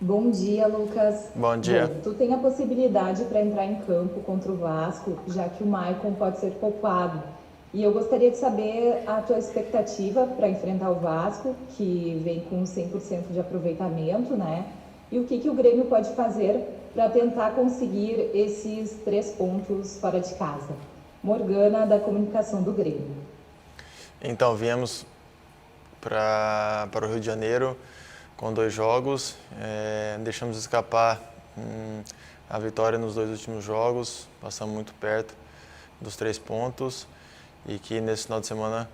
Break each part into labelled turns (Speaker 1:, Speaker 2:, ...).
Speaker 1: Bom dia, Lucas.
Speaker 2: Bom dia.
Speaker 1: Bom, tu tem a possibilidade para entrar em campo contra o Vasco, já que o Maicon pode ser poupado. E eu gostaria de saber a tua expectativa para enfrentar o Vasco, que vem com 100% de aproveitamento, né? E o que o Grêmio pode fazer para tentar conseguir esses 3 pontos fora de casa. Morgana, da comunicação do Grêmio.
Speaker 2: Então, viemos para o Rio de Janeiro com 2 jogos, deixamos escapar a vitória nos 2 últimos jogos, passamos muito perto dos 3 pontos e que nesse final de semana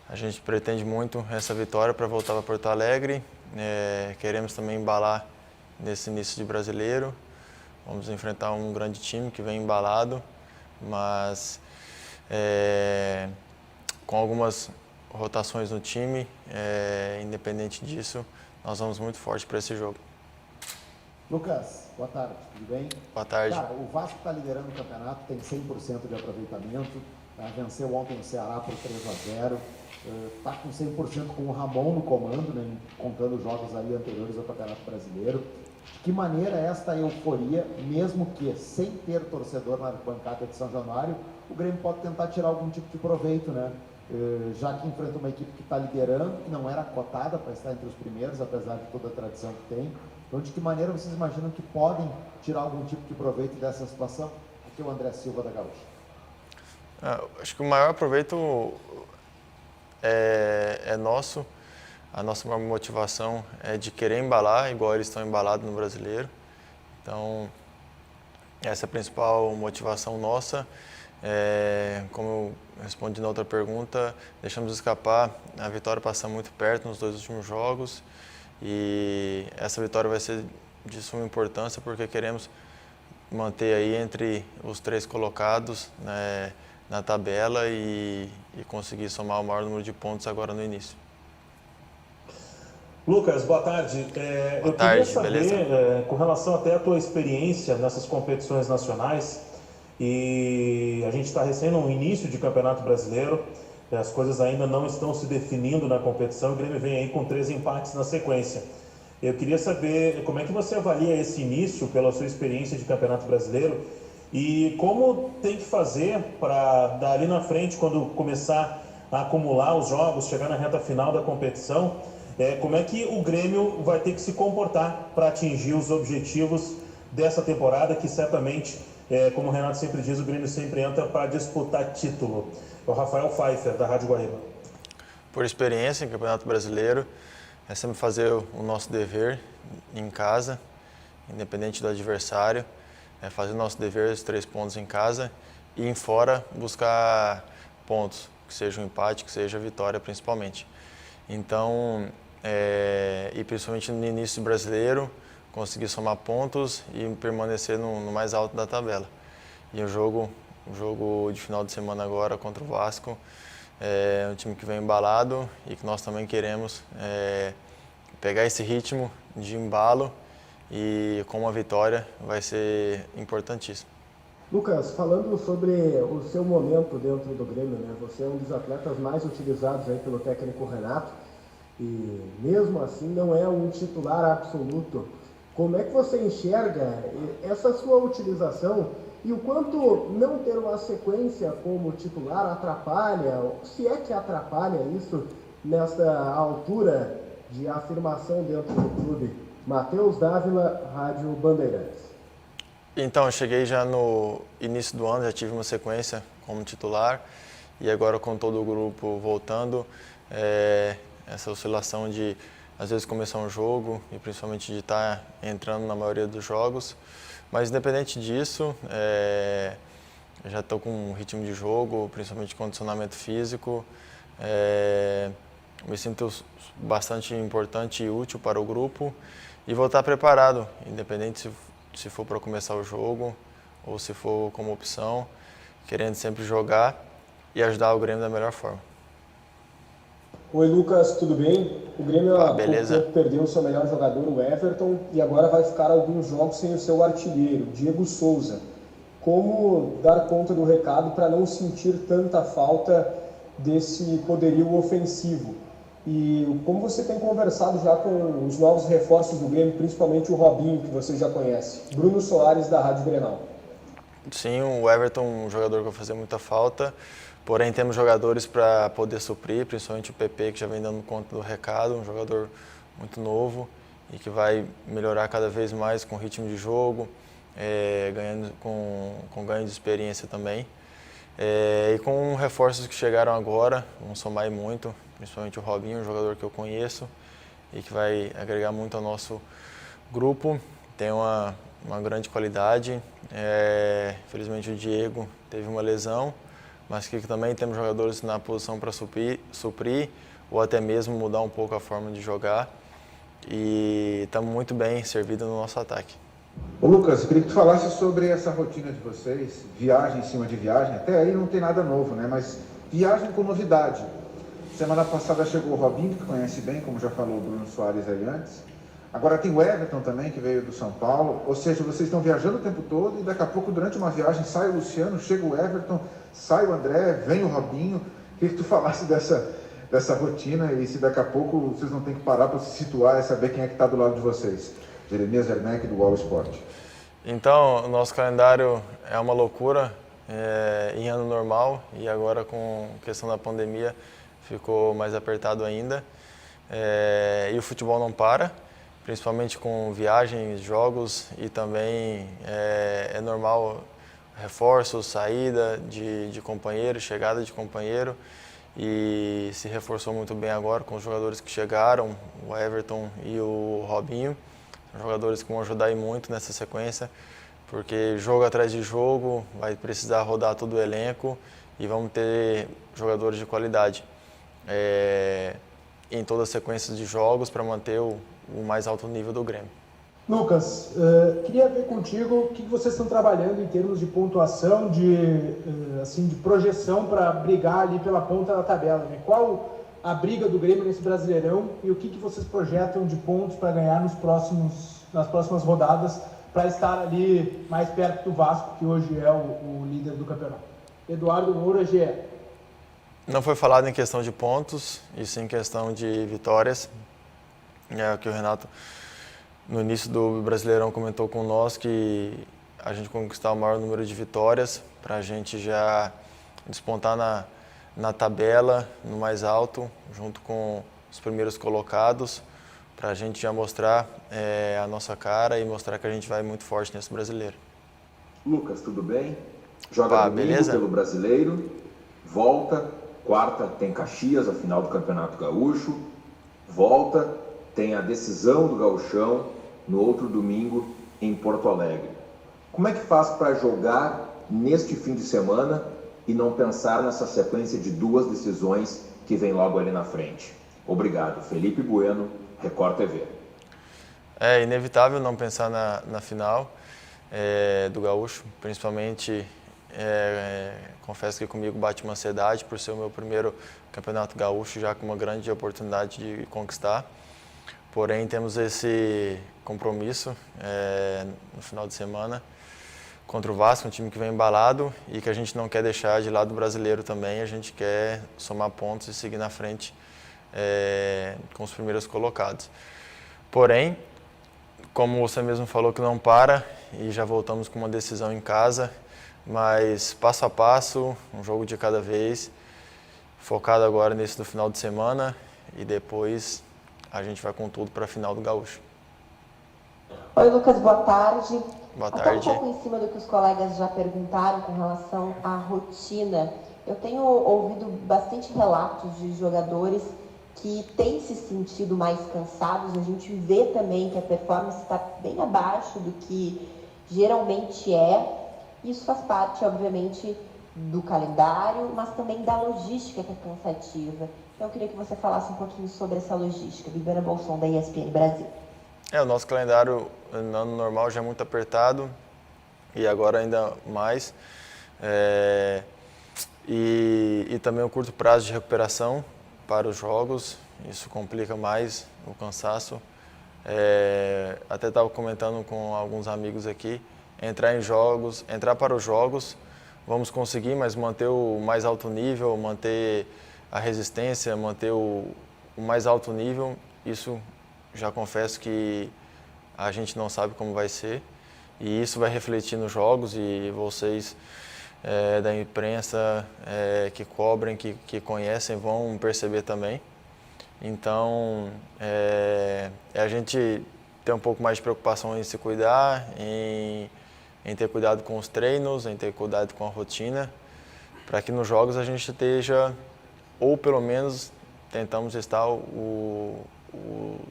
Speaker 2: a gente pretende muito essa vitória para voltar para Porto Alegre. Queremos também embalar nesse início de brasileiro, vamos enfrentar um grande time que vem embalado, mas com algumas rotações no time, independente disso, nós vamos muito forte para esse jogo.
Speaker 3: Lucas, boa tarde, tudo bem?
Speaker 2: Boa tarde.
Speaker 3: Cara, o Vasco está liderando o campeonato, tem 100% de aproveitamento, venceu ontem o Ceará por 3-0, está com 100% com o Ramon no comando, né, contando os jogos aí anteriores ao Campeonato Brasileiro. De que maneira esta euforia, mesmo que sem ter torcedor na bancada de São Januário, o Grêmio pode tentar tirar algum tipo de proveito, né? Já que enfrenta uma equipe que está liderando, que não era cotada para estar entre os primeiros, apesar de toda a tradição que tem. Então, de que maneira vocês imaginam que podem tirar algum tipo de proveito dessa situação? Aqui é o André Silva, da Gaúcha.
Speaker 2: Acho que o maior proveito é nosso. A nossa maior motivação é de querer embalar, igual eles estão embalados no Brasileiro. Então, essa é a principal motivação nossa. Como eu respondi na outra pergunta, deixamos escapar a vitória, passar muito perto nos 2 últimos jogos e essa vitória vai ser de suma importância porque queremos manter aí entre os 3 colocados, né, na tabela e conseguir somar o maior número de pontos agora no início.
Speaker 4: Lucas, boa tarde. Eu queria saber, com relação até à tua experiência nessas competições nacionais, e a gente está recém no início de Campeonato Brasileiro, as coisas ainda não estão se definindo na competição, o Grêmio vem aí com 3 empates na sequência. Eu queria saber como é que você avalia esse início pela sua experiência de Campeonato Brasileiro e como tem que fazer para dali na frente, quando começar a acumular os jogos, chegar na reta final da competição, como é que o Grêmio vai ter que se comportar para atingir os objetivos dessa temporada, que certamente, como o Renato sempre diz, o Grêmio sempre entra para disputar título. É o Rafael Pfeiffer, da Rádio Guaíba.
Speaker 2: Por experiência em Campeonato Brasileiro, é sempre fazer o nosso dever em casa, independente do adversário, fazer o nosso dever, os 3 pontos em casa e em fora buscar pontos, que seja um empate, que seja a vitória principalmente. Então, e principalmente no início brasileiro, conseguir somar pontos e permanecer no mais alto da tabela. E o jogo de final de semana agora contra o Vasco é um time que vem embalado e que nós também queremos pegar esse ritmo de embalo e com uma vitória vai ser importantíssimo.
Speaker 5: Lucas, falando sobre o seu momento dentro do Grêmio, né? Você é um dos atletas mais utilizados aí pelo técnico Renato e mesmo assim não é um titular absoluto. Como é que você enxerga essa sua utilização e o quanto não ter uma sequência como titular atrapalha, se é que atrapalha isso nessa altura de afirmação dentro do clube? Matheus Dávila, Rádio Bandeirantes.
Speaker 2: Então, eu cheguei já no início do ano, já tive uma sequência como titular e agora com todo o grupo voltando, essa oscilação de às vezes começar um jogo e principalmente de estar entrando na maioria dos jogos, mas independente disso, eu já estou com um ritmo de jogo, principalmente condicionamento físico, me sinto bastante importante e útil para o grupo e vou estar preparado, independente se for para começar o jogo ou se for como opção, querendo sempre jogar e ajudar o Grêmio da melhor forma.
Speaker 5: Oi Lucas, tudo bem? O Grêmio há pouco tempo perdeu o seu melhor jogador, o Everton, e agora vai ficar alguns jogos sem o seu artilheiro, Diego Souza. Como dar conta do recado para não sentir tanta falta desse poderio ofensivo? E como você tem conversado já com os novos reforços do Grêmio, principalmente o Robinho, que você já conhece, Bruno Soares, da Rádio Grenal.
Speaker 2: Sim, o Everton, um jogador que vai fazer muita falta, porém temos jogadores para poder suprir, principalmente o PP, que já vem dando conta do recado, um jogador muito novo e que vai melhorar cada vez mais com ritmo de jogo, ganhando com ganho de experiência também. E com reforços que chegaram agora, vão somar muito, principalmente o Robinho, um jogador que eu conheço e que vai agregar muito ao nosso grupo. Tem uma grande qualidade. Infelizmente o Diego teve uma lesão, mas que também temos jogadores na posição para suprir ou até mesmo mudar um pouco a forma de jogar. E estamos muito bem servidos no nosso ataque.
Speaker 6: Ô Lucas, eu queria que tu falasse sobre essa rotina de vocês, viagem em cima de viagem, até aí não tem nada novo, né? Mas viagem com novidade. Semana passada chegou o Robinho, que conhece bem, como já falou o Bruno Soares aí antes. Agora tem o Everton também, que veio do São Paulo. Ou seja, vocês estão viajando o tempo todo e daqui a pouco, durante uma viagem, sai o Luciano, chega o Everton, sai o André, vem o Robinho. Queria que tu falasse dessa rotina e se daqui a pouco vocês não têm que parar para se situar e saber quem é que está do lado de vocês. Jeremias Werneck, do UOL Esporte.
Speaker 2: Então, o nosso calendário é uma loucura em ano normal e agora com a questão da pandemia ficou mais apertado ainda. E o futebol não para, principalmente com viagens, jogos e também é normal reforços, saída de companheiro, chegada de companheiro e se reforçou muito bem agora com os jogadores que chegaram, o Everton e o Robinho. Jogadores que vão ajudar aí muito nessa sequência, porque jogo atrás de jogo vai precisar rodar todo o elenco e vamos ter jogadores de qualidade em toda a sequência de jogos para manter o mais alto nível do Grêmio.
Speaker 7: Lucas, queria ver contigo o que vocês estão trabalhando em termos de pontuação, de projeção para brigar ali pela ponta da tabela, né? Qual a briga do Grêmio nesse Brasileirão e o que vocês projetam de pontos para ganhar nas próximas rodadas para estar ali mais perto do Vasco, que hoje é o líder do campeonato. Eduardo Moura, GE.
Speaker 2: Não foi falado em questão de pontos, e sim em questão de vitórias. O que o Renato, no início do Brasileirão, comentou com nós que a gente conquistar o maior número de vitórias para a gente já despontar na tabela, no mais alto, junto com os primeiros colocados, para a gente já mostrar a nossa cara e mostrar que a gente vai muito forte nesse Brasileiro.
Speaker 8: Lucas, tudo bem? Joga domingo beleza? Pelo Brasileiro, volta, quarta tem Caxias, a final do Campeonato Gaúcho, volta, tem a decisão do Gauchão no outro domingo em Porto Alegre. Como é que faz para jogar neste fim de semana e não pensar nessa sequência de duas decisões que vem logo ali na frente? Obrigado. Felipe Bueno, Record TV.
Speaker 2: É inevitável não pensar na final do Gaúcho, principalmente, confesso que comigo bate uma ansiedade por ser o meu primeiro campeonato gaúcho, já com uma grande oportunidade de conquistar. Porém, temos esse compromisso no final de semana contra o Vasco, um time que vem embalado e que a gente não quer deixar de lado o brasileiro também. A gente quer somar pontos e seguir na frente com os primeiros colocados. Porém, como você mesmo falou que não para e já voltamos com uma decisão em casa, mas passo a passo, um jogo de cada vez, focado agora nesse do final de semana e depois a gente vai com tudo para a final do Gaúcho.
Speaker 9: Oi, Lucas, boa tarde.
Speaker 2: Boa tarde.
Speaker 9: Até um pouco em cima do que os colegas já perguntaram com relação à rotina. Eu tenho ouvido bastante relatos de jogadores que têm se sentido mais cansados. A gente vê também que a performance está bem abaixo do que geralmente é. Isso faz parte, obviamente, do calendário, mas também da logística que é cansativa. Então, eu queria que você falasse um pouquinho sobre essa logística. Bibiana Bolson, da ESPN Brasil.
Speaker 2: O nosso calendário no ano normal já é muito apertado e agora ainda mais. E também o curto prazo de recuperação para os jogos, isso complica mais o cansaço. Até estava comentando com alguns amigos aqui, entrar para os jogos, vamos conseguir, mas manter o mais alto nível, manter a resistência, manter o o mais alto nível, isso já confesso que a gente não sabe como vai ser, e isso vai refletir nos jogos, e vocês da imprensa que cobrem, que conhecem, vão perceber também. Então, a gente ter um pouco mais de preocupação em se cuidar, em ter cuidado com os treinos, em ter cuidado com a rotina, para que nos jogos a gente esteja, ou pelo menos tentamos estar o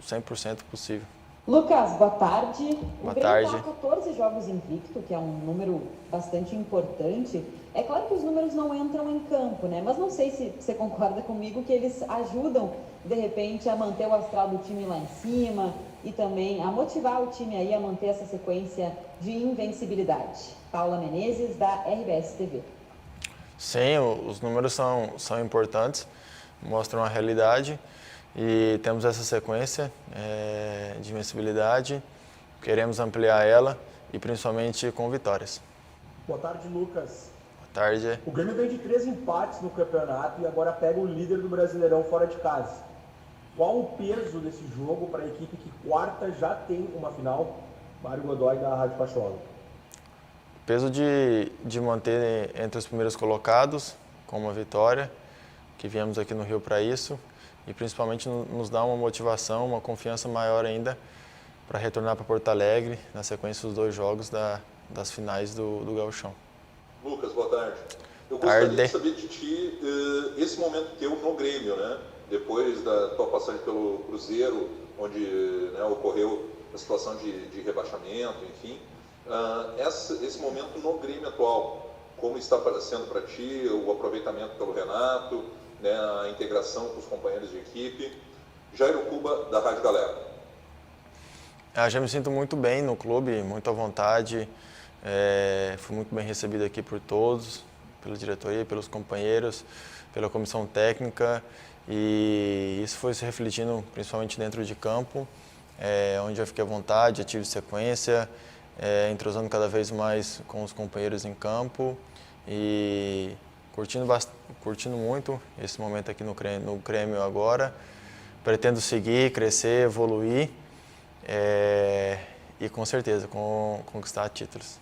Speaker 2: 100% possível.
Speaker 1: Lucas, boa tarde.
Speaker 2: Boa tarde.
Speaker 1: O Grêmio está 14 jogos invicto, que é um número bastante importante. É claro que os números não entram em campo, né? Mas não sei se você concorda comigo que eles ajudam, de repente, a manter o astral do time lá em cima e também a motivar o time aí a manter essa sequência de invencibilidade. Paula Menezes, da RBS TV.
Speaker 2: Sim, os números são importantes, mostram a realidade. E temos essa sequência de invencibilidade, queremos ampliar ela e principalmente com vitórias.
Speaker 7: Boa tarde, Lucas.
Speaker 2: Boa tarde.
Speaker 7: O Grêmio vem de 3 empates no campeonato e agora pega o líder do Brasileirão fora de casa. Qual o peso desse jogo para a equipe que quarta já tem uma final? Mário Godoy, da Rádio Pachola.
Speaker 2: O peso de manter entre os primeiros colocados com uma vitória, que viemos aqui no Rio para isso. E principalmente nos dá uma motivação, uma confiança maior ainda para retornar para Porto Alegre na sequência dos 2 jogos das finais do Gauchão.
Speaker 10: Lucas, boa tarde. Eu gostaria de saber de ti esse momento teu no Grêmio, né? Depois da tua passagem pelo Cruzeiro, onde ocorreu a situação de rebaixamento, enfim. Esse momento no Grêmio atual, como está sendo para ti o aproveitamento pelo Renato, a integração com os companheiros de equipe. Jairo Cuba, da Rádio Galera.
Speaker 2: Já me sinto muito bem no clube, muito à vontade. Fui muito bem recebido aqui por todos, pela diretoria, pelos companheiros, pela comissão técnica. E isso foi se refletindo principalmente dentro de campo, onde eu fiquei à vontade, eu tive sequência, entrosando cada vez mais com os companheiros em campo. E curtindo muito esse momento aqui no Grêmio agora. Pretendo seguir, crescer, evoluir e com certeza conquistar títulos.